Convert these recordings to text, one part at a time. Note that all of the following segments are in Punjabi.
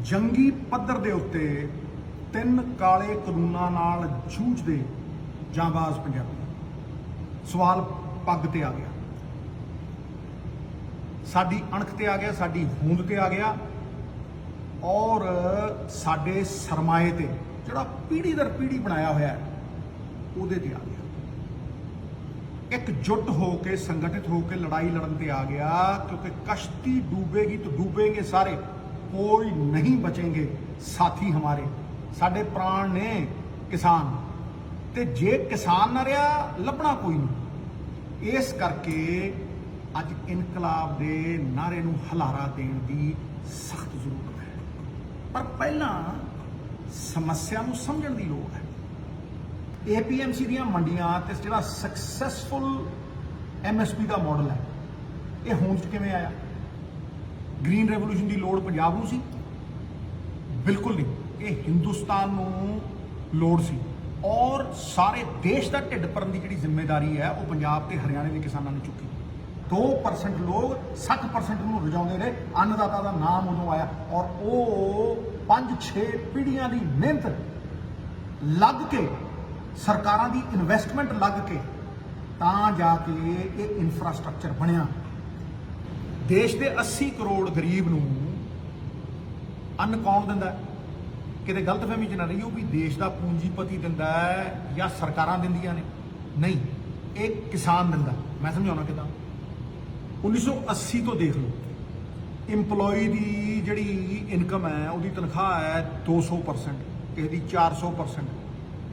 ਜੰਗੀ ਪੱਧਰ ਦੇ ਉੱਤੇ ਤਿੰਨ ਕਾਲੇ ਕਾਨੂੰਨਾਂ ਨਾਲ ਜੂਝਦੇ ਜਾਂਬਾਜ਼ ਪੰਜਾਬੀ। ਸਵਾਲ ਪੱਗ ਤੇ ਆ ਗਿਆ, ਸਾਡੀ ਅਣਖ ਤੇ ਆ ਗਿਆ, ਸਾਡੀ ਹੋਂਦ ਤੇ ਆ ਗਿਆ ਔਰ ਸਾਡੇ ਸਰਮਾਏ ਤੇ ਜਿਹੜਾ ਪੀੜ੍ਹੀ ਦਰ ਪੀੜ੍ਹੀ ਬਣਾਇਆ ਹੋਇਆ ਹੈ ਉਹਦੇ ਤੇ ਆ ਗਿਆ। एकजुट होके संगठित होके लड़ाई लड़न पे आ गया, क्योंकि कश्ती डूबेगी तो डूबेंगे सारे, कोई नहीं बचेंगे साथी हमारे। साडे प्राण ने किसान, ते जे किसान ना रहा लभना कोई नहीं। इस करके अज इनकलाब दे नारे नूं हलारा देण दी सख्त जरूरत है, पर पहला समस्या नूं समझण दी लोड़ है। APMC ਦੀਆਂ ਮੰਡੀਆਂ ਤੇ ਜਿਹੜਾ ਸਕਸੈਸਫੁਲ MSP ਦਾ ਮਾਡਲ ਹੈ ਇਹ ਹੋਂਦ 'ਚ ਕਿਵੇਂ ਆਇਆ? ਗ੍ਰੀਨ ਰੈਵੋਲੂਸ਼ਨ ਦੀ ਲੋੜ ਪੰਜਾਬ ਨੂੰ ਸੀ? ਬਿਲਕੁਲ ਨਹੀਂ, ਇਹ ਹਿੰਦੁਸਤਾਨ ਨੂੰ ਲੋੜ ਸੀ ਔਰ ਸਾਰੇ ਦੇਸ਼ ਦਾ ਢਿੱਡ ਭਰਨ ਦੀ ਜਿਹੜੀ ਜ਼ਿੰਮੇਵਾਰੀ ਹੈ ਉਹ ਪੰਜਾਬ ਤੇ ਹਰਿਆਣੇ ਦੇ ਕਿਸਾਨਾਂ ਨੇ ਚੁੱਕੀ। 2% ਲੋਕ 60% ਨੂੰ ਰਜਾਉਂਦੇ ਰਹੇ। ਅੰਨਦਾਤਾ ਦਾ ਨਾਮ ਉਦੋਂ ਆਇਆ ਔਰ ਉਹ 5-6 ਪੀੜ੍ਹੀਆਂ ਦੀ ਮਿਹਨਤ ਲੱਗ ਕੇ, ਸਰਕਾਰਾਂ ਦੀ ਇਨਵੈਸਟਮੈਂਟ ਲੱਗ ਕੇ ਤਾਂ ਜਾ ਕੇ ਇਹ ਇਨਫਰਾਸਟ੍ਰਕਚਰ ਬਣਿਆ। ਦੇਸ਼ ਦੇ 80 ਕਰੋੜ ਗਰੀਬ ਨੂੰ ਅੰਨ ਕੌਣ ਦਿੰਦਾ? ਕਿਤੇ ਗਲਤਫਹਿਮੀ 'ਚ ਨਾ ਰਹੀਓ ਵੀ ਦੇਸ਼ ਦਾ ਪੂੰਜੀਪਤੀ ਦਿੰਦਾ ਹੈ ਜਾਂ ਸਰਕਾਰਾਂ ਦਿੰਦੀਆਂ ਨੇ, ਨਹੀਂ, ਇਹ ਕਿਸਾਨ ਦਿੰਦਾ। ਮੈਂ ਸਮਝਾਉਣਾ ਕਿੱਦਾਂ। 1980 ਤੋਂ ਦੇਖ ਲਓ, ਇੰਪਲੋਈ ਦੀ ਜਿਹੜੀ ਇਨਕਮ ਹੈ ਉਹਦੀ ਤਨਖਾਹ ਹੈ 200%, ਕਿਸੇ ਦੀ 400%,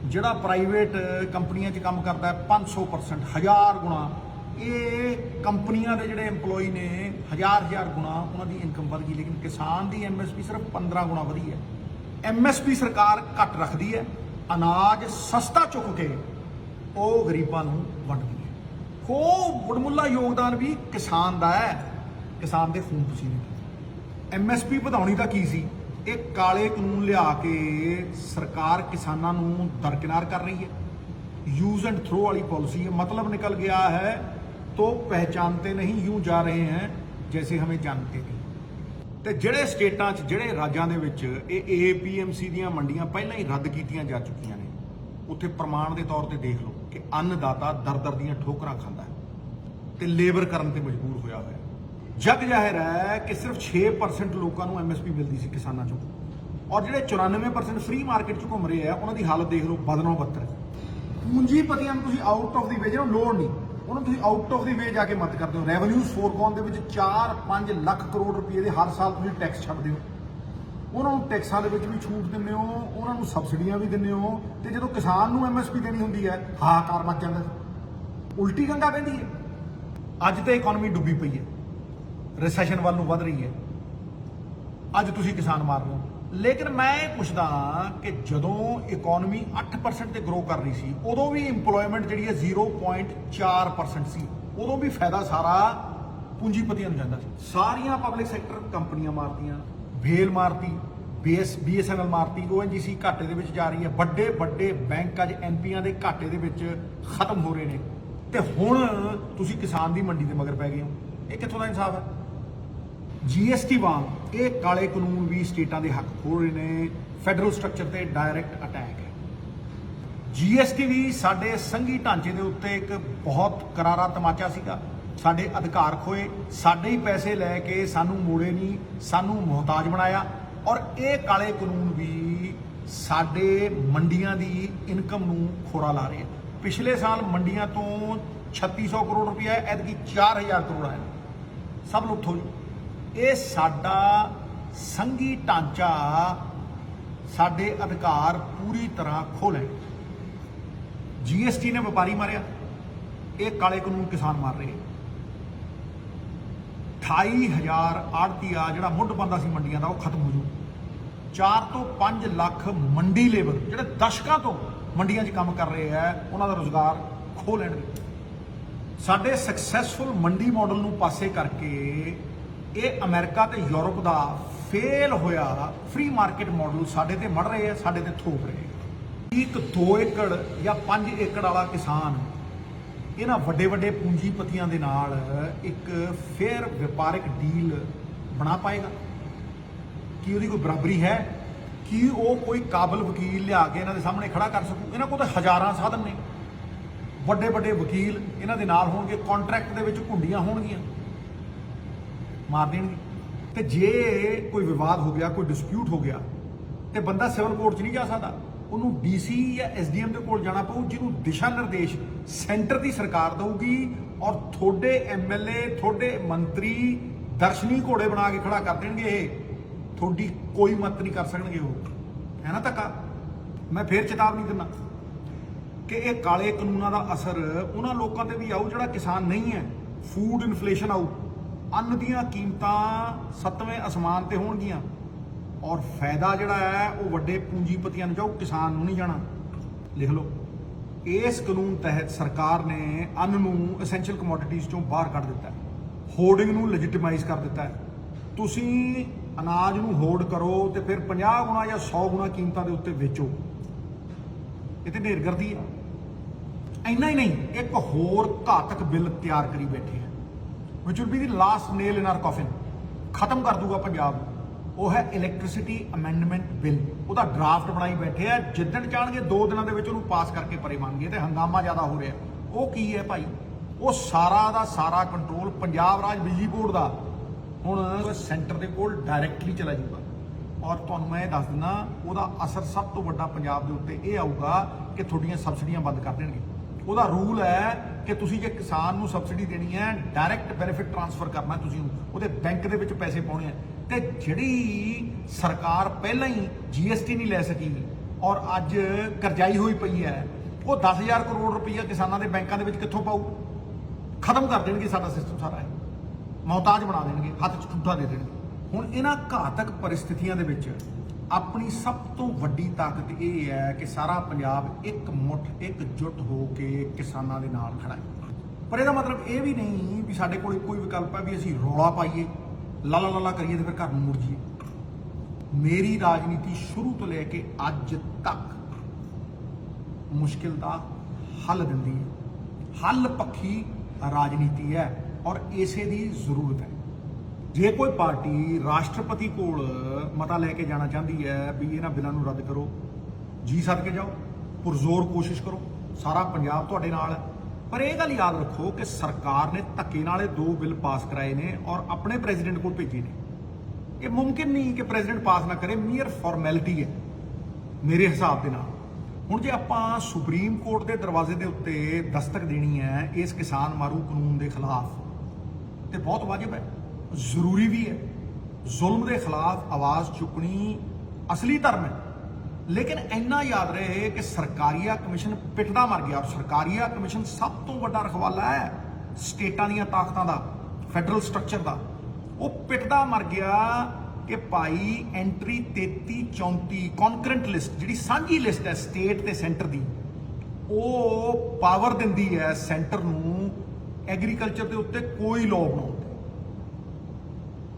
ਜਿਹੜਾ ਪ੍ਰਾਈਵੇਟ ਕੰਪਨੀਆਂ 'ਚ ਕੰਮ ਕਰਦਾ ਹੈ 500%, 1000 ਗੁਣਾ। ਇਹ ਕੰਪਨੀਆਂ ਦੇ ਜਿਹੜੇ EMPLOYE ਨੇ 1000 ਗੁਣਾ ਉਹਨਾਂ ਦੀ ਇਨਕਮ ਵਧ ਗਈ, ਲੇਕਿਨ ਕਿਸਾਨ ਦੀ MSP ਸਿਰਫ 15 ਗੁਣਾ ਵਧੀ ਹੈ। MSP ਸਰਕਾਰ ਘੱਟ ਰੱਖਦੀ ਹੈ, ਅਨਾਜ ਸਸਤਾ ਚੁੱਕ ਕੇ ਉਹ ਗਰੀਬਾਂ ਨੂੰ ਵੰਡਦੀ ਹੈ। ਉਹ ਵਡਮੁੱਲਾ ਯੋਗਦਾਨ ਵੀ ਕਿਸਾਨ ਦਾ ਹੈ, ਕਿਸਾਨ ਦੇ ਖੂਨ ਪਸੀਨੇ ਦਾ। MSP ਵਧਾਉਣੀ ਤਾਂ ਕੀ ਸੀ? ਇਹ ਕਾਲੇ ਕਾਨੂੰਨ ਲਿਆ ਕੇ ਸਰਕਾਰ ਕਿਸਾਨਾਂ ਨੂੰ ਦਰਕਿਨਾਰ ਕਰ ਰਹੀ ਹੈ। यूज एंड थ्रो वाली पॉलिसी है। मतलब निकल गया है तो पहचानते नहीं, यूं जा रहे हैं जैसे हमें जानते नहीं। ਤੇ ਜਿਹੜੇ ਸਟੇਟਾਂ 'ਚ, ਜਿਹੜੇ ਰਾਜਾਂ ਦੇ ਵਿੱਚ ਇਹ APMC ਦੀਆਂ ਮੰਡੀਆਂ ਪਹਿਲਾਂ ਹੀ ਰੱਦ ਕੀਤੀਆਂ ਜਾ ਚੁੱਕੀਆਂ ਨੇ, ਉੱਥੇ ਪ੍ਰਮਾਣ ਦੇ ਤੌਰ ਤੇ ਦੇਖ ਲਓ ਕਿ ਅੰਨਦਾਤਾ ਦਰ ਦੀਆਂ ਠੋਕਰਾਂ ਖਾਂਦਾ ਹੈ ਤੇ ਲੇਬਰ ਕਰਨ ਤੇ ਮਜਬੂਰ ਹੋਇਆ ਹੋਇਆ। ਜਗ ਜ਼ਾਹਿਰ ਹੈ ਕਿ ਸਿਰਫ 6% ਲੋਕਾਂ ਨੂੰ MSP ਮਿਲਦੀ ਸੀ ਕਿਸਾਨਾਂ 'ਚੋਂ, ਔਰ ਜਿਹੜੇ 94% ਫ੍ਰੀ ਮਾਰਕੀਟ 'ਚ ਘੁੰਮ ਰਹੇ ਆ ਉਹਨਾਂ ਦੀ ਹਾਲਤ ਦੇਖ ਲਓ, ਬਦਨੋਂ ਬੱਤਰ। ਪੂੰਜੀਪਤੀਆਂ ਨੂੰ ਤੁਸੀਂ ਆਊਟ ਆਫ ਦੀ ਵੇ, ਜਿਹਨੂੰ ਲੋੜ ਨਹੀਂ ਉਹਨਾਂ ਨੂੰ ਤੁਸੀਂ ਆਊਟ ਆਫ ਦੀ ਵੇ ਜਾ ਕੇ ਮਤ ਕਰਦੇ ਹੋ। ਰੈਵਨਿਊਜ਼ ਫੋਰਗੋਨ ਦੇ ਵਿੱਚ 4-5 ਲੱਖ ਕਰੋੜ ਰੁਪਏ ਦੇ ਹਰ ਸਾਲ ਤੁਸੀਂ ਟੈਕਸ ਛੱਡਦੇ ਹੋ। ਉਹਨਾਂ ਨੂੰ ਟੈਕਸਾਂ ਦੇ ਵਿੱਚ ਵੀ ਛੂਟ ਦਿੰਦੇ ਹੋ, ਉਹਨਾਂ ਨੂੰ ਸਬਸਿਡੀਆਂ ਵੀ ਦਿੰਦੇ ਹੋ, ਤੇ ਜਦੋਂ ਕਿਸਾਨ ਨੂੰ MSP ਦੇਣੀ ਹੁੰਦੀ ਹੈ ਹਾਹਾਕਾਰ ਮਚ ਜਾਂਦਾ। ਉਲਟੀ ਗੰਗਾ ਵਹਿੰਦੀ ਹੈ। ਅੱਜ ਤੇ ਇਕਨੋਮੀ ਡੁੱਬੀ ਪਈ ਹੈ, ਰਿਸੈਸ਼ਨ ਵੱਲ ਨੂੰ ਵਧ ਰਹੀ ਹੈ। ਅੱਜ ਤੁਸੀਂ ਕਿਸਾਨ ਮਾਰ ਰਹੇ ਹੋ। ਲੇਕਿਨ ਮੈਂ ਇਹ ਪੁੱਛਦਾ ਕਿ ਜਦੋਂ ਇਕਨੋਮੀ 8% ਤੇ ਗਰੋ ਕਰ ਰਹੀ ਸੀ, ਉਦੋਂ ਵੀ ਇੰਪਲੋਇਮੈਂਟ ਜਿਹੜੀ ਹੈ 0.4% ਸੀ। ਉਦੋਂ ਵੀ ਫਾਇਦਾ ਸਾਰਾ ਪੂੰਜੀਪਤੀਆਂ ਨੂੰ ਜਾਂਦਾ ਸੀ। ਸਾਰੀਆਂ ਪਬਲਿਕ ਸੈਕਟਰ ਕੰਪਨੀਆਂ ਮਾਰਤੀਆਂ, ਭੇਲ ਮਾਰਤੀ, BSNL ਮਾਰਤੀ, ONGC ਘਾਟੇ ਦੇ ਵਿੱਚ ਜਾ ਰਹੀ ਹੈ। ਵੱਡੇ ਵੱਡੇ ਬੈਂਕ ਅੱਜ NPਆਂ ਦੇ ਘਾਟੇ ਦੇ ਵਿੱਚ ਖਤਮ ਹੋ ਰਹੇ ਨੇ, ਤੇ ਹੁਣ ਤੁਸੀਂ ਕਿਸਾਨ ਦੀ ਮੰਡੀ ਦੇ ਮਗਰ ਪੈ ਗਏ ਹੋ। ਇਹ ਕਿੱਥੋਂ ਦਾ ਇਨਸਾਫ ਹੈ? GST ਵਾਂਗ ਇਹ ਕਾਲੇ ਕਾਨੂੰਨ ਵੀ ਸਟੇਟਾਂ ਦੇ ਹੱਕ ਖੋਹ ਰਹੇ ਨੇ। ਫੈਡਰਲ ਸਟਰਕਚਰ ਤੇ ਡਾਇਰੈਕਟ ਅਟੈਕ ਹੈ। GST ਵੀ ਸਾਡੇ ਸੰਘੀ ਢਾਂਚੇ ਦੇ ਉੱਤੇ ਇੱਕ ਬਹੁਤ ਕਰਾਰਾ ਤਮਾਚਾ ਸੀਗਾ। ਸਾਡੇ ਅਧਿਕਾਰ ਖੋਏ, ਸਾਡੇ ਹੀ ਪੈਸੇ ਲੈ ਕੇ ਸਾਨੂੰ ਮੋੜੇ ਨਹੀਂ, ਸਾਨੂੰ ਮੁਹਤਾਜ ਬਣਾਇਆ। ਔਰ ਇਹ ਕਾਲੇ ਕਾਨੂੰਨ ਵੀ ਸਾਡੇ ਮੰਡੀਆਂ ਦੀ ਇਨਕਮ ਨੂੰ ਖੋਰਾ ਲਾ ਰਹੇ ਆ। ਪਿਛਲੇ ਸਾਲ ਮੰਡੀਆਂ ਤੋਂ 3600 ਕਰੋੜ ਰੁਪਇਆ, ਐਤਕੀ 4000 ਕਰੋੜ ਆਇਆ। ਸਭ ਲੁੱਟ ਹੋ ਜਾਓ। ਇਹ ਸਾਡਾ ਸੰਘੀ ਢਾਂਚਾ, ਸਾਡੇ ਅਧਿਕਾਰ ਪੂਰੀ ਤਰ੍ਹਾਂ ਖੋਹ ਲੈਣ। GST ਨੇ ਵਪਾਰੀ ਮਾਰਿਆ, ਇਹ ਕਾਲੇ ਕਾਨੂੰਨ ਕਿਸਾਨ ਮਾਰ ਰਹੇ। 28000 ਆੜਤੀਆ ਜਿਹੜਾ ਮੁੱਢ ਬੰਦਾ ਸੀ ਮੰਡੀਆਂ ਦਾ, ਉਹ ਖਤਮ ਹੋ ਜੂ। 4 ਤੋਂ 5 ਲੱਖ ਮੰਡੀ ਲੇਬਰ ਜਿਹੜੇ ਦਸ਼ਕਾਂ ਤੋਂ ਮੰਡੀਆਂ 'ਚ ਕੰਮ ਕਰ ਰਹੇ ਹੈ, ਉਹਨਾਂ ਦਾ ਰੁਜ਼ਗਾਰ ਖੋਹ ਲੈਣਗੇ। ਸਾਡੇ ਸਕਸੈਸਫੁਲ ਮੰਡੀ ਮਾਡਲ ਨੂੰ ਪਾਸੇ ਕਰਕੇ ਇਹ ਅਮਰੀਕਾ ਤੇ ਯੂਰਪ ਦਾ ਫੇਲ ਹੋਇਆ ਫ੍ਰੀ ਮਾਰਕੀਟ ਮਾਡਲ ਸਾਡੇ ਤੇ ਮੜ ਰਹੇ ਆ, ਸਾਡੇ ਤੇ ਥੋਪ ਰਹੇ। ਇੱਕ 2 ਏਕੜ ਜਾਂ 5 ਏਕੜ ਵਾਲਾ ਕਿਸਾਨ ਇਹਨਾਂ ਵੱਡੇ ਵੱਡੇ ਪੂੰਜੀਪਤੀਆਂ ਦੇ ਨਾਲ ਇੱਕ ਫੇਅਰ ਵਪਾਰਿਕ ਡੀਲ ਬਣਾ ਪਾਏਗਾ? ਕੀ ਉਹਦੀ ਕੋਈ ਬਰਾਬਰੀ ਹੈ? ਕੀ ਉਹ ਕੋਈ ਕਾਬਲ ਵਕੀਲ ਲਿਆ ਕੇ ਇਹਨਾਂ ਦੇ ਸਾਹਮਣੇ ਖੜਾ ਕਰ ਸਕੂ? ਇਹਨਾਂ ਕੋਲ ਤਾਂ ਹਜ਼ਾਰਾਂ ਸਾਧਨ ਨੇ, ਵੱਡੇ ਵੱਡੇ ਵਕੀਲ ਇਹਨਾਂ ਦੇ ਨਾਲ ਹੋਣਗੇ, ਕੰਟਰੈਕਟ ਦੇ ਵਿੱਚ ਘੁੰਡੀਆਂ ਹੋਣਗੀਆਂ, ਮਾਰ ਦੇਣਗੇ। ਤੇ ਜੇ ਕੋਈ ਵਿਵਾਦ ਹੋ ਗਿਆ, ਕੋਈ ਡਿਸਪਿਊਟ ਹੋ ਗਿਆ, ਤੇ ਬੰਦਾ ਸਿਵਲ ਕੋਰਟ 'ਚ ਨਹੀਂ ਜਾ ਸਕਦਾ, ਉਹਨੂੰ ਡੀਸੀ ਜਾਂ ਐਸਡੀਐਮ ਦੇ ਕੋਲ ਜਾਣਾ ਪਊ, ਜਿਹਨੂੰ ਦਿਸ਼ਾ ਨਿਰਦੇਸ਼ ਸੈਂਟਰ ਦੀ ਸਰਕਾਰ ਦਊਗੀ। ਔਰ ਤੁਹਾਡੇ ਐਮਐਲਏ, ਤੁਹਾਡੇ ਮੰਤਰੀ ਦਰਸ਼ਨੀ ਘੋੜੇ ਬਣਾ ਕੇ ਖੜਾ ਕਰ ਦੇਣਗੇ। ਇਹ ਤੁਹਾਡੀ ਕੋਈ ਮਦਦ ਨਹੀਂ ਕਰ ਸਕਣਗੇ। ਉਹ ਹੈ ਨਾ ਧੱਕਾ। ਮੈਂ ਫੇਰ ਚੇਤਾਵਨੀ ਦਿੰਦਾ ਕਿ ਇਹ ਕਾਲੇ ਕਾਨੂੰਨਾਂ ਦਾ ਅਸਰ ਉਹਨਾਂ ਲੋਕਾਂ ਤੇ ਵੀ ਆਊ ਜਿਹੜਾ ਕਿਸਾਨ ਨਹੀਂ ਹੈ। ਫੂਡ ਇਨਫਲੇਸ਼ਨ ਆਊ, ਅੰਨ ਦੀਆਂ ਕੀਮਤਾਂ 7ਵੇਂ ਅਸਮਾਨ ਤੇ ਹੋਣਗੀਆਂ, ਔਰ ਫਾਇਦਾ ਜਿਹੜਾ ਹੈ ਉਹ ਵੱਡੇ ਪੂੰਜੀਪਤੀਆਂ ਨੂੰ ਜਾਊ, ਕਿਸਾਨ ਨੂੰ ਨਹੀਂ ਜਾਣਾ। ਲਿਖ ਲਓ, ਇਸ ਕਾਨੂੰਨ ਤਹਿਤ ਸਰਕਾਰ ਨੇ ਅੰਨ ਨੂੰ ਐਸੈਂਸ਼ੀਅਲ ਕਮੋਡਿਟੀਜ਼ ਚੋਂ ਬਾਹਰ ਕੱਢ ਦਿੱਤਾ ਹੈ, ਹੋਰਡਿੰਗ ਨੂੰ ਲੈਜੀਟਿਮਾਈਜ਼ ਕਰ ਦਿੱਤਾ ਹੈ। ਤੁਸੀਂ ਅਨਾਜ ਨੂੰ ਹੋਰਡ ਕਰੋ ਤੇ ਫਿਰ 50 ਗੁਣਾ ਜਾਂ 100 ਗੁਣਾ ਕੀਮਤਾਂ ਦੇ ਉੱਤੇ ਵੇਚੋ। ਇਹ ਤੇ ਢੇਰਗਰਦੀ ਹੈ। ਇੰਨਾ ਹੀ ਨਹੀਂ, ਇੱਕ ਹੋਰ ਘਾਤਕ ਬਿੱਲ ਤਿਆਰ ਕਰੀ ਬੈਠੇ ਆ, ਵਿਚ will be the last nail in our ਕਾਫਿਨ, ਖਤਮ ਕਰ ਦੂਗਾ ਪੰਜਾਬ ਨੂੰ। ਉਹ ਹੈ ਇਲੈਕਟ੍ਰਿਸਿਟੀ ਅਮੈਂਡਮੈਂਟ ਬਿੱਲ। ਉਹਦਾ ਡਰਾਫਟ ਬਣਾਈ ਬੈਠੇ ਆ, ਜਿੱਦਣ ਚਾਹਣਗੇ 2 ਦਿਨਾਂ ਦੇ ਵਿੱਚ ਉਹਨੂੰ ਪਾਸ ਕਰਕੇ ਪਰੇ ਮੰਨਗੇ। ਤੇ ਹੰਗਾਮਾ ਜ਼ਿਆਦਾ ਹੋ ਰਿਹਾ। ਉਹ ਕੀ ਹੈ ਭਾਈ? ਉਹ ਸਾਰਾ ਦਾ ਸਾਰਾ ਕੰਟਰੋਲ ਪੰਜਾਬ ਰਾਜ ਬਿਜਲੀ ਬੋਰਡ ਦਾ ਹੁਣ ਸੈਂਟਰ ਦੇ ਕੋਲ ਡਾਇਰੈਕਟਲੀ ਚਲਾ ਜਾਊਗਾ। ਔਰ ਤੁਹਾਨੂੰ ਮੈਂ ਇਹ ਦੱਸ ਦਿੰਦਾ, ਉਹਦਾ ਅਸਰ ਸਭ ਤੋਂ ਵੱਡਾ ਪੰਜਾਬ ਦੇ ਉੱਤੇ ਇਹ ਆਊਗਾ ਕਿ ਤੁਹਾਡੀਆਂ ਸਬਸਿਡੀਆਂ ਬੰਦ ਕਰ ਦੇਣਗੇ। ਉਹਦਾ ਰੂਲ ਹੈ ਕਿ ਤੁਸੀਂ ਜੇ ਕਿਸਾਨ ਨੂੰ ਸਬਸਿਡੀ ਦੇਣੀ ਹੈ, ਡਾਇਰੈਕਟ ਬੈਨੀਫਿਟ ਟ੍ਰਾਂਸਫਰ ਕਰਨਾ, ਤੁਸੀਂ ਉਹਦੇ ਬੈਂਕ ਦੇ ਵਿੱਚ ਪੈਸੇ ਪਾਉਣੇ ਆ। ਤੇ ਜਿਹੜੀ ਸਰਕਾਰ ਪਹਿਲਾਂ ਹੀ ਜੀਐਸਟੀ ਨਹੀਂ ਲੈ ਸਕੀ ਔਰ ਅੱਜ ਕਰਜ਼ਾਈ ਹੋਈ ਪਈ ਹੈ, ਉਹ 10,000 ਕਰੋੜ ਰੁਪਈਆ ਕਿਸਾਨਾਂ ਦੇ ਬੈਂਕਾਂ ਦੇ ਵਿੱਚ ਕਿੱਥੋਂ ਪਾਊ? ਖਤਮ ਕਰ ਦੇਣਗੇ ਸਾਡਾ ਸਿਸਟਮ ਸਾਰਾ। ਇਹ ਮੁਹਤਾਜ ਬਣਾ ਦੇਣਗੇ, ਹੱਥ 'ਚ ਠੁੱਠਾ ਦੇ ਦੇਣਗੇ। ਹੁਣ ਇਹਨਾਂ ਘਾਤਕ ਪਰਿਸਥਿਤੀਆਂ ਦੇ ਵਿੱਚ ਆਪਣੀ ਸਭ ਤੋਂ ਵੱਡੀ ਤਾਕਤ ਇਹ ਹੈ ਕਿ ਸਾਰਾ ਪੰਜਾਬ ਇੱਕ ਮੁੱਠ, ਇੱਕਜੁੱਟ ਹੋ ਕੇ ਕਿਸਾਨਾਂ ਦੇ ਨਾਲ ਖੜਾ ਹੈ। ਪਰ ਇਹਦਾ ਮਤਲਬ ਇਹ ਵੀ ਨਹੀਂ ਵੀ ਸਾਡੇ ਕੋਲ ਕੋਈ ਵਿਕਲਪ ਹੈ ਵੀ ਅਸੀਂ ਰੌਲਾ ਪਾਈਏ, ਲਾਲਾ ਲਾਲਾ ਕਰੀਏ ਤੇ ਫਿਰ ਘਰ ਨੂੰ ਮੁੜ ਜਾਈਏ। ਮੇਰੀ ਰਾਜਨੀਤੀ ਸ਼ੁਰੂ ਤੋਂ ਲੈ ਕੇ ਅੱਜ ਤੱਕ ਮੁਸ਼ਕਿਲ ਦਾ ਹੱਲ ਦਿੰਦੀ ਹੈ। ਹੱਲ ਪੱਖੀ ਰਾਜਨੀਤੀ ਹੈ ਔਰ ਇਸੇ ਦੀ ਜ਼ਰੂਰਤ ਹੈ। ਜੇ ਕੋਈ ਪਾਰਟੀ ਰਾਸ਼ਟਰਪਤੀ ਕੋਲ ਮਤਾ ਲੈ ਕੇ ਜਾਣਾ ਚਾਹੁੰਦੀ ਹੈ ਵੀ ਇਹਨਾਂ ਬਿੱਲਾਂ ਨੂੰ ਰੱਦ ਕਰੋ, ਜੀ ਸਦਕੇ ਜਾਓ, ਪੁਰਜ਼ੋਰ ਕੋਸ਼ਿਸ਼ ਕਰੋ, ਸਾਰਾ ਪੰਜਾਬ ਤੁਹਾਡੇ ਨਾਲ ਹੈ। ਪਰ ਇਹ ਗੱਲ ਯਾਦ ਰੱਖੋ ਕਿ ਸਰਕਾਰ ਨੇ ਧੱਕੇ ਨਾਲ ਇਹ 2 ਬਿੱਲ ਪਾਸ ਕਰਾਏ ਨੇ ਔਰ ਆਪਣੇ ਪ੍ਰੈਜ਼ੀਡੈਂਟ ਕੋਲ ਭੇਜੇ ਨੇ। ਇਹ ਮੁਮਕਿਨ ਨਹੀਂ ਕਿ ਪ੍ਰੈਜ਼ੀਡੈਂਟ ਪਾਸ ਨਾ ਕਰੇ, ਮੀਅਰ ਫਾਰਮੈਲਿਟੀ ਹੈ ਮੇਰੇ ਹਿਸਾਬ ਦੇ ਨਾਲ। ਹੁਣ ਜੇ ਆਪਾਂ ਸੁਪਰੀਮ ਕੋਰਟ ਦੇ ਦਰਵਾਜ਼ੇ ਦੇ ਉੱਤੇ ਦਸਤਕ ਦੇਣੀ ਹੈ ਇਸ ਕਿਸਾਨ ਮਾਰੂ ਕਾਨੂੰਨ ਦੇ ਖਿਲਾਫ, ਤੇ ਬਹੁਤ ਵਾਜਬ ਹੈ, ਜ਼ਰੂਰੀ ਵੀ ਹੈ। ਜ਼ੁਲਮ ਦੇ ਖਿਲਾਫ ਆਵਾਜ਼ ਚੁੱਕਣੀ ਅਸਲੀ ਧਰਮ ਹੈ। ਲੇਕਿਨ ਇੰਨਾ ਯਾਦ ਰਹੇ ਕਿ ਸਰਕਾਰੀਆ ਕਮਿਸ਼ਨ ਪਿੱਟਦਾ ਮਰ ਗਿਆ। ਔਰ ਸਰਕਾਰੀਆ ਕਮਿਸ਼ਨ ਸਭ ਤੋਂ ਵੱਡਾ ਰਖਵਾਲਾ ਹੈ ਸਟੇਟਾਂ ਦੀਆਂ ਤਾਕਤਾਂ ਦਾ, ਫੈਡਰਲ ਸਟਰਕਚਰ ਦਾ। ਉਹ ਪਿੱਟਦਾ ਮਰ ਗਿਆ ਕਿ ਭਾਈ ਐਂਟਰੀ 3334 ਕੌਨਕਰੈਂਟ ਲਿਸਟ, ਜਿਹੜੀ ਸਾਂਝੀ ਲਿਸਟ ਹੈ ਸਟੇਟ ਤੇ ਸੈਂਟਰ ਦੀ, ਉਹ ਪਾਵਰ ਦਿੰਦੀ ਹੈ ਸੈਂਟਰ ਨੂੰ ਐਗਰੀਕਲਚਰ ਦੇ ਉੱਤੇ ਕੋਈ ਲਾਅ ਬਣਾਉਣ ਦੀ।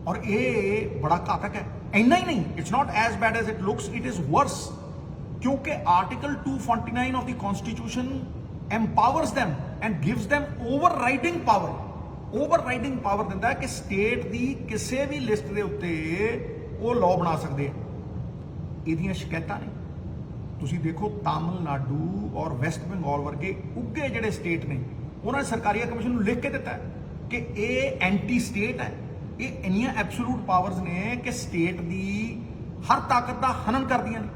ਔਰ ਇਹ ਬੜਾ ਘਾਤਕ ਹੈ। ਇੰਨਾ ਹੀ ਨਹੀਂ, it's not as bad as it looks, it is worse, ਕਿਉਂਕਿ article 249 of the constitution empowers them and gives them overriding power। Overriding power ਦਿੰਦਾ ਹੈ ਕਿ ਸਟੇਟ ਦੀ ਕਿਸੇ ਵੀ ਲਿਸਟ ਦੇ ਉੱਤੇ ਉਹ ਲਾਅ ਬਣਾ ਸਕਦੇ ਆ। ਇਹਦੀਆਂ ਸ਼ਿਕਾਇਤਾਂ ਨੇ, ਤੁਸੀਂ ਦੇਖੋ ਤਾਮਿਲਨਾਡੂ ਔਰ ਵੈਸਟ ਬੰਗਾਲ ਵਰਗੇ ਉੱਗੇ ਜਿਹੜੇ ਸਟੇਟ ਨੇ, ਉਹਨਾਂ ਨੇ ਸਰਕਾਰੀਆ ਕਮਿਸ਼ਨ ਨੂੰ ਲਿਖ ਕੇ ਦਿੱਤਾ ਹੈ ਕਿ ਇਹ ਐਂਟੀ ਸਟੇਟ ਹੈ। ਇਹ ਇੰਨੀਆਂ ਐਬਸੋਲੂਟ ਪਾਵਰਸ ਨੇ ਕਿ ਸਟੇਟ ਦੀ ਹਰ ਤਾਕਤ ਦਾ ਹਨਨ ਕਰਦੀਆਂ ਨੇ।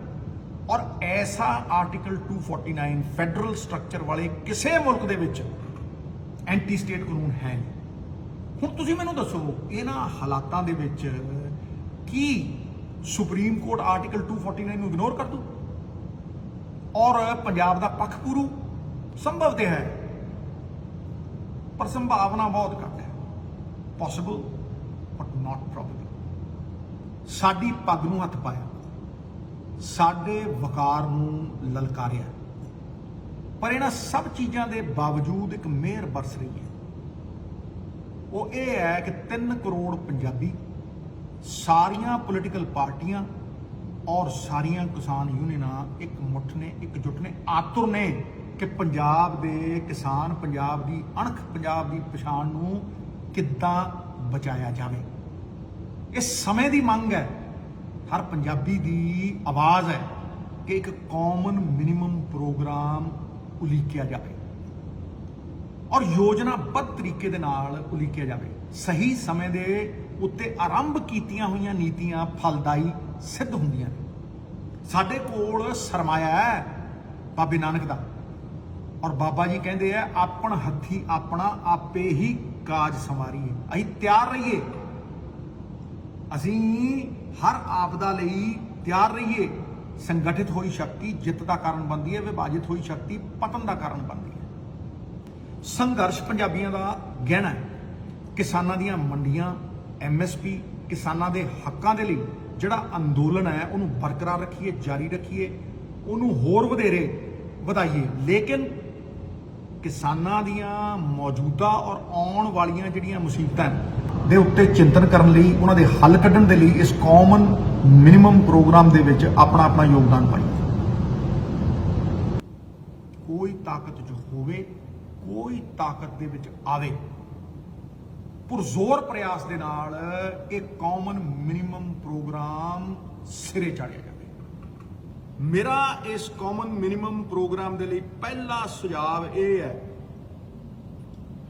ਔਰ ਐਸਾ ਆਰਟੀਕਲ 249 ਫੈਡਰਲ ਸਟਰਕਚਰ ਵਾਲੇ ਕਿਸੇ ਮੁਲਕ ਦੇ ਵਿੱਚ ਐਂਟੀ ਸਟੇਟ ਕਾਨੂੰਨ ਹੈ ਨਹੀਂ। ਹੁਣ ਤੁਸੀਂ ਮੈਨੂੰ ਦੱਸੋ, ਇਹਨਾਂ ਹਾਲਾਤਾਂ ਦੇ ਵਿੱਚ ਕੀ ਸੁਪਰੀਮ ਕੋਰਟ ਆਰਟੀਕਲ 249 ਨੂੰ ਇਗਨੋਰ ਕਰ ਦੂ ਔਰ ਪੰਜਾਬ ਦਾ ਪੱਖ ਪੂਰੂ? ਸੰਭਵ ਤੇ ਹੈ, ਪਰ ਸੰਭਾਵਨਾ ਬਹੁਤ ਘੱਟ ਹੈ। Possible but not probable. ਸਾਡੀ ਪੱਗ ਨੂੰ ਹੱਥ ਪਾਇਆ, ਸਾਡੇ ਵਕਾਰ ਨੂੰ ਲਲਕਾਰਿਆ, ਪਰ ਇਹਨਾਂ ਸਭ ਚੀਜ਼ਾਂ ਦੇ ਬਾਵਜੂਦ ਇੱਕ ਮਿਹਰ ਬਰਸ ਰਹੀ ਹੈ। ਉਹ ਇਹ ਹੈ ਕਿ 3 ਕਰੋੜ ਪੰਜਾਬੀ, ਸਾਰੀਆਂ ਪੋਲੀਟੀਕਲ ਪਾਰਟੀਆਂ ਔਰ ਸਾਰੀਆਂ ਕਿਸਾਨ ਯੂਨੀਅਨਾਂ ਇੱਕ ਮੁੱਠ ਨੇ, ਇੱਕਜੁੱਟ ਨੇ, ਆਤੁਰ ਨੇ ਕਿ ਪੰਜਾਬ ਦੇ ਕਿਸਾਨ, ਪੰਜਾਬ ਦੀ ਅਣਖ, ਪੰਜਾਬ ਦੀ ਪਛਾਣ ਨੂੰ ਕਿੱਦਾਂ ਬਚਾਇਆ ਜਾਵੇ। ਇਹ ਸਮੇਂ ਦੀ ਮੰਗ ਹੈ। ਹਰ ਪੰਜਾਬੀ ਦੀ ਆਵਾਜ਼ ਹੈ ਕਿ ਇੱਕ ਕਾਮਨ ਮਿਨੀਮਮ ਪ੍ਰੋਗਰਾਮ ਉਲੀਕਿਆ ਜਾਵੇ ਔਰ ਯੋਜਨਾਬੱਧ ਤਰੀਕੇ ਦੇ ਨਾਲ ਉਲੀਕਿਆ ਜਾਵੇ। ਸਹੀ ਸਮੇਂ ਦੇ ਉੱਤੇ ਆਰੰਭ ਕੀਤੀਆਂ ਹੋਈਆਂ ਨੀਤੀਆਂ ਫਲਦਾਈ ਸਿੱਧ ਹੁੰਦੀਆਂ ਨੇ। ਸਾਡੇ ਕੋਲ ਸਰਮਾਇਆ ਹੈ ਬਾਬੇ ਨਾਨਕ ਦਾ, ਔਰ ਬਾਬਾ ਜੀ ਕਹਿੰਦੇ ਆ ਆਪਣ ਹੱਥੀ ਆਪਣਾ ਆਪੇ ਹੀ ਕਾਜ ਸੰਵਾਰੀਏ। ਅਸੀਂ ਤਿਆਰ ਰਹੀਏ, ਅਸੀਂ ਹਰ ਆਪਦਾ ਲਈ ਤਿਆਰ ਰਹੀਏ। ਸੰਗਠਿਤ ਹੋਈ ਸ਼ਕਤੀ ਜਿੱਤ ਦਾ ਕਾਰਨ ਬਣਦੀ ਹੈ, ਵਿਭਾਜਿਤ ਹੋਈ ਸ਼ਕਤੀ ਪਤਨ ਦਾ ਕਾਰਨ ਬਣਦੀ ਹੈ। ਸੰਘਰਸ਼ ਪੰਜਾਬੀਆਂ ਦਾ ਗਹਿਣਾ ਹੈ। ਕਿਸਾਨਾਂ ਦੀਆਂ ਮੰਡੀਆਂ, MSP, ਕਿਸਾਨਾਂ ਦੇ ਹੱਕਾਂ ਦੇ ਲਈ ਜਿਹੜਾ ਅੰਦੋਲਨ ਹੈ ਉਹਨੂੰ ਬਰਕਰਾਰ ਰੱਖੀਏ, ਜਾਰੀ ਰੱਖੀਏ, ਉਹਨੂੰ ਹੋਰ ਵਧੇਰੇ ਵਧਾਈਏ। ਲੇਕਿਨ ਕਿਸਾਨਾਂ ਦੀਆਂ ਮੌਜੂਦਾ ਔਰ ਆਉਣ ਵਾਲੀਆਂ ਜਿਹੜੀਆਂ ਮੁਸੀਬਤਾਂ ਦੇ ਉੱਤੇ ਚਿੰਤਨ ਕਰਨ ਲਈ, ਉਹਨਾਂ ਦੇ ਹੱਲ ਕੱਢਣ ਦੇ ਲਈ ਇਸ ਕਾਮਨ ਮਿਨੀਮਮ ਪ੍ਰੋਗਰਾਮ ਦੇ ਵਿੱਚ ਆਪਣਾ ਆਪਣਾ ਯੋਗਦਾਨ ਪਾਈਏ। ਕੋਈ ਤਾਕਤ ਜੋ ਹੋਵੇ, ਕੋਈ ਤਾਕਤ ਦੇ ਵਿੱਚ ਆਵੇ, ਪੁਰਜ਼ੋਰ ਪ੍ਰਯਾਸ ਦੇ ਨਾਲ ਇਹ ਕਾਮਨ ਮਿਨੀਮਮ ਪ੍ਰੋਗਰਾਮ ਸਿਰੇ ਚਾੜਿਆ ਜਾਵੇ। ਮੇਰਾ ਇਸ ਕਾਮਨ ਮਿਨੀਮਮ ਪ੍ਰੋਗਰਾਮ ਦੇ ਲਈ ਪਹਿਲਾ ਸੁਝਾਅ ਇਹ ਹੈ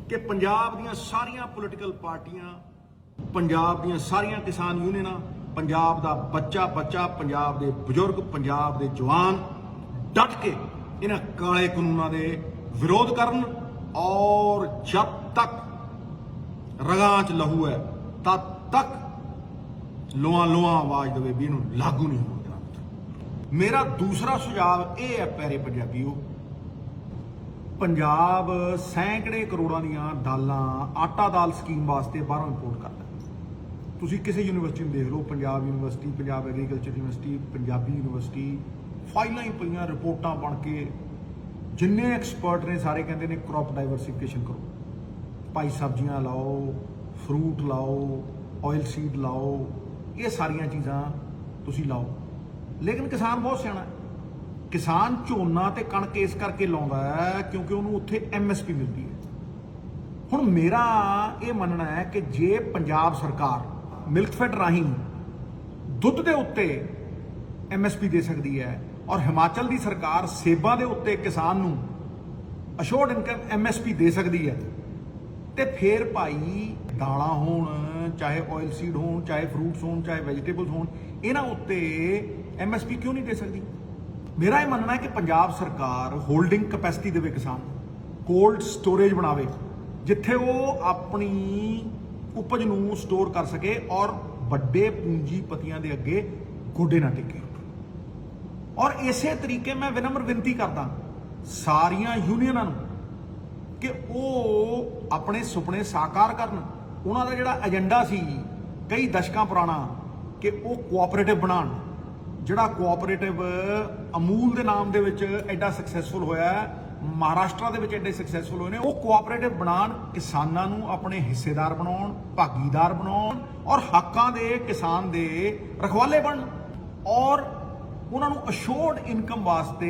ਕਿ ਪੰਜਾਬ ਦੀਆਂ ਸਾਰੀਆਂ ਪੋਲੀਟੀਕਲ ਪਾਰਟੀਆਂ, ਪੰਜਾਬ ਦੀਆਂ ਸਾਰੀਆਂ ਕਿਸਾਨ ਯੂਨੀਅਨਾਂ, ਪੰਜਾਬ ਦਾ ਬੱਚਾ, ਪੰਜਾਬ ਦੇ ਬਜ਼ੁਰਗ, ਪੰਜਾਬ ਦੇ ਜਵਾਨ ਡਟ ਕੇ ਇਹਨਾਂ ਕਾਲੇ ਕਾਨੂੰਨਾਂ ਦੇ ਵਿਰੋਧ ਕਰਨ ਔਰ ਜਦ ਤੱਕ ਰਗਾਂ 'ਚ ਲਹੂ ਹੈ ਤਦ ਤੱਕ ਲੋਆਂ ਆਵਾਜ਼ ਦੇਵੇ ਵੀ ਇਹਨੂੰ ਲਾਗੂ ਨਹੀਂ ਹੋਣਾ। ਮੇਰਾ ਦੂਸਰਾ ਸੁਝਾਅ ਇਹ ਹੈ ਪਿਆਰੇ ਪੰਜਾਬੀਓ, ਪੰਜਾਬ ਸੈਂਕੜੇ ਕਰੋੜਾਂ ਦੀਆਂ ਦਾਲਾਂ, ਆਟਾ ਦਾਲ ਸਕੀਮ ਵਾਸਤੇ ਬਾਹਰੋਂ ਇੰਪੋਰਟ ਕਰਦਾ। ਤੁਸੀਂ ਕਿਸੇ ਯੂਨੀਵਰਸਿਟੀ ਨੂੰ ਦੇਖ ਲਓ, Punjab university, Punjab agriculture university, Punjabi university, ਫਾਈਲਾਂ ਹੀ ਪਈਆਂ, ਰਿਪੋਰਟਾਂ ਬਣ ਕੇ। ਜਿੰਨੇ ਐਕਸਪਰਟ ਨੇ ਸਾਰੇ ਕਹਿੰਦੇ ਨੇ ਕ੍ਰੌਪ ਡਾਈਵਰਸੀਫਿਕੇਸ਼ਨ ਕਰੋ, ਭਾਈ ਸਬਜ਼ੀਆਂ ਲਾਓ, ਫਰੂਟ ਲਾਓ, ਆਇਲ ਸੀਡ ਲਾਓ, ਇਹ ਸਾਰੀਆਂ ਚੀਜ਼ਾਂ ਤੁਸੀਂ ਲਾਓ। ਲੇਕਿਨ ਕਿਸਾਨ ਬਹੁਤ ਸਿਆਣਾ ਹੈ। ਕਿਸਾਨ ਝੋਨਾ ਤੇ ਕਣਕ ਇਸ ਕਰਕੇ ਲਾਉਂਦਾ ਹੈ ਕਿਉਂਕਿ ਉਹਨੂੰ ਉੱਥੇ MSP ਮਿਲਦੀ ਹੈ। ਹੁਣ ਮੇਰਾ ਇਹ ਮੰਨਣਾ ਹੈ ਕਿ ਜੇ ਪੰਜਾਬ ਸਰਕਾਰ ਮਿਲਕਫੈਡ ਰਾਹੀਂ ਦੁੱਧ ਦੇ ਉੱਤੇ MSP ਦੇ ਸਕਦੀ ਹੈ ਔਰ ਹਿਮਾਚਲ ਦੀ ਸਰਕਾਰ ਸੇਬਾਂ ਦੇ ਉੱਤੇ ਕਿਸਾਨ ਨੂੰ ਅਸ਼ੋਰਡ ਇਨਕਮ MSP ਦੇ ਸਕਦੀ ਹੈ, ਤੇ ਫਿਰ ਭਾਈ ਦਾਲਾਂ ਹੋਣ, ਚਾਹੇ ਆਇਲ ਸੀਡ ਹੋਣ, ਚਾਹੇ ਫਰੂਟਸ ਹੋਣ, ਚਾਹੇ ਵੈਜੀਟੇਬਲਸ ਹੋਣ, ਇਹਨਾਂ ਉੱਤੇ MSP ਕਿਉਂ ਨਹੀਂ ਦੇ ਸਕਦੀ? ਮੇਰਾ ਇਹ ਮੰਨਣਾ ਹੈ ਕਿ ਪੰਜਾਬ ਸਰਕਾਰ ਹੋਲਡਿੰਗ ਕੈਪੈਸਿਟੀ ਦੇਵੇ, ਕਿਸਾਨ ਕੋਲਡ ਸਟੋਰੇਜ ਬਣਾਵੇ ਜਿੱਥੇ ਉਹ ਆਪਣੀ ਉਪਜ ਨੂੰ ਸਟੋਰ ਕਰ ਸਕੇ ਔਰ ਵੱਡੇ ਪੂੰਜੀਪਤੀਆਂ ਦੇ ਅੱਗੇ ਗੋਡੇ ਨਾ ਟੇਕੇ। ਔਰ ਇਸੇ ਤਰੀਕੇ ਮੈਂ ਵਿਨਮਰ ਬੇਨਤੀ ਕਰਦਾ ਸਾਰੀਆਂ ਯੂਨੀਅਨਾਂ ਨੂੰ ਕਿ ਉਹ ਆਪਣੇ ਸੁਪਨੇ ਸਾਕਾਰ ਕਰਨ। ਉਹਨਾਂ ਦਾ ਜਿਹੜਾ ਏਜੰਡਾ ਸੀ ਕਈ ਦਸ਼ਕਾਂ ਪੁਰਾਣਾ ਕਿ ਉਹ ਕੋਆਪਰੇਟਿਵ ਬਣਾਉਣ, ਜਿਹੜਾ ਕੋਆਪਰੇਟਿਵ ਅਮੂਲ ਦੇ ਨਾਮ ਦੇ ਵਿੱਚ ਐਡਾ ਸਕਸੈਸਫੁਲ ਹੋਇਆ, ਮਹਾਰਾਸ਼ਟਰ ਦੇ ਵਿੱਚ ਐਡੇ ਸਕਸੈਸਫੁਲ ਹੋਏ ਨੇ, ਉਹ ਕੋਆਪਰੇਟਿਵ ਬਣਾਉਣ, ਕਿਸਾਨਾਂ ਨੂੰ ਆਪਣੇ ਹਿੱਸੇਦਾਰ ਬਣਾਉਣ, ਭਾਗੀਦਾਰ ਬਣਾਉਣ ਔਰ ਹੱਕਾਂ ਦੇ ਕਿਸਾਨ ਦੇ ਰਖਵਾਲੇ ਬਣਨ ਔਰ ਉਹਨਾਂ ਨੂੰ ਅਸ਼ੋਰਡ ਇਨਕਮ ਵਾਸਤੇ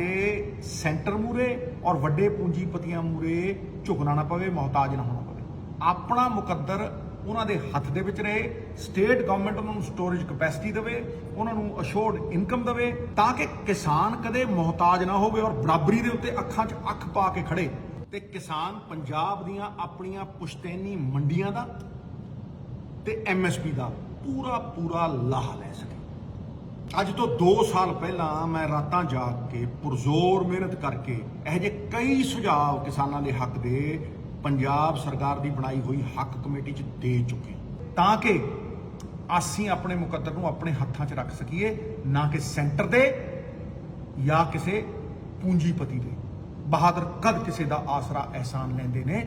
ਸੈਂਟਰ ਮੂਰੇ ਔਰ ਵੱਡੇ ਪੂੰਜੀਪਤੀਆਂ ਮੂਰੇ ਝੁਕਣਾ ਨਾ ਪਵੇ, ਮੁਹਤਾਜ ਨਾ ਹੋਣਾ ਪਵੇ। ਆਪਣਾ ਮੁਕੱਦਰ ਉਹਨਾਂ ਦੇ ਹੱਥ ਦੇ ਵਿੱਚ ਰਹੇ। ਸਟੇਟ ਗਵਰਨਮੈਂਟ ਉਹਨਾਂ ਨੂੰ ਸਟੋਰੇਜ ਕੈਪੈਸਿਟੀ ਦੇਵੇ, ਉਹਨਾਂ ਨੂੰ ਅਸ਼ੋਰਡ ਇਨਕਮ ਦੇਵੇ ਤਾਂ ਕਿ ਕਿਸਾਨ ਕਦੇ ਮੁਹਤਾਜ ਨਾ ਹੋਵੇ ਔਰ ਬਰਾਬਰੀ ਦੇ ਉੱਤੇ ਅੱਖਾਂ 'ਚ ਅੱਖ ਪਾ ਕੇ ਖੜੇ, ਤੇ ਕਿਸਾਨ ਪੰਜਾਬ ਦੀਆਂ ਆਪਣੀਆਂ ਪੁਸ਼ਤੈਨੀ ਮੰਡੀਆਂ ਦਾ ਤੇ MSP ਦਾ ਪੂਰਾ ਲਾਹਾ ਲੈ ਸਕੇ। ਅੱਜ ਤੋਂ 2 ਸਾਲ ਪਹਿਲਾਂ ਮੈਂ ਰਾਤਾਂ ਜਾਗ ਕੇ ਪੁਰਜ਼ੋਰ ਮਿਹਨਤ ਕਰਕੇ ਇਹੋ ਜਿਹੇ ਕਈ ਸੁਝਾਅ ਕਿਸਾਨਾਂ ਦੇ ਹੱਕ ਦੇ ਪੰਜਾਬ ਸਰਕਾਰ ਦੀ ਬਣਾਈ ਹੋਈ ਹੱਕ ਕਮੇਟੀ 'ਚ ਦੇ ਚੁੱਕੇ ਤਾਂ ਕਿ ਅਸੀਂ ਆਪਣੇ ਮੁਕੱਦਰ ਨੂੰ ਆਪਣੇ ਹੱਥਾਂ 'ਚ ਰੱਖ ਸਕੀਏ, ਨਾ ਕਿ ਸੈਂਟਰ ਦੇ ਜਾਂ ਕਿਸੇ ਪੂੰਜੀਪਤੀ ਦੇ। ਬਹਾਦਰ ਕਦ ਕਿਸੇ ਦਾ ਆਸਰਾ ਅਹਿਸਾਨ ਲੈਂਦੇ ਨੇ,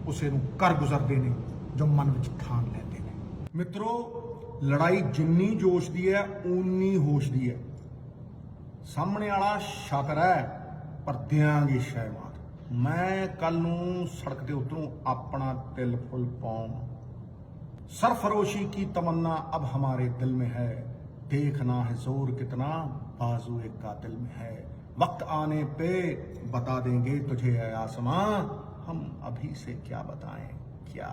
ਉਸੇ ਨੂੰ ਕਰ ਗੁਜ਼ਰਦੇ ਨੇ ਜੋ ਮਨ ਵਿੱਚ ਠਾਣ ਲੈਂਦੇ ਨੇ। ਮਿੱਤਰੋ, ਲੜਾਈ ਜਿੰਨੀ ਜੋਸ਼ ਦੀ ਹੈ ਓਨੀ ਹੋਸ਼ ਦੀ ਹੈ। ਸਾਹਮਣੇ ਵਾਲਾ ਸ਼ਾਤਰ ਹੈ ਪਰ ਦਿਆਂਗੇ ਸ਼ੈਵਾਦ। ਮੈਂ ਕੱਲ ਨੂੰ ਸੜਕ ਤੇ ਉਤਰੂ ਆਪਣਾ ਦਿਲ ਫੁੱਲ ਪਾਉਂ। सरफरोशी की तमन्ना अब हमारे दिल में है, देखना है जोर कितना बाजुए कातिल में है। वक्त आने पे बता देंगे तुझे ऐ आसमां, हम अभी से क्या बताएं क्या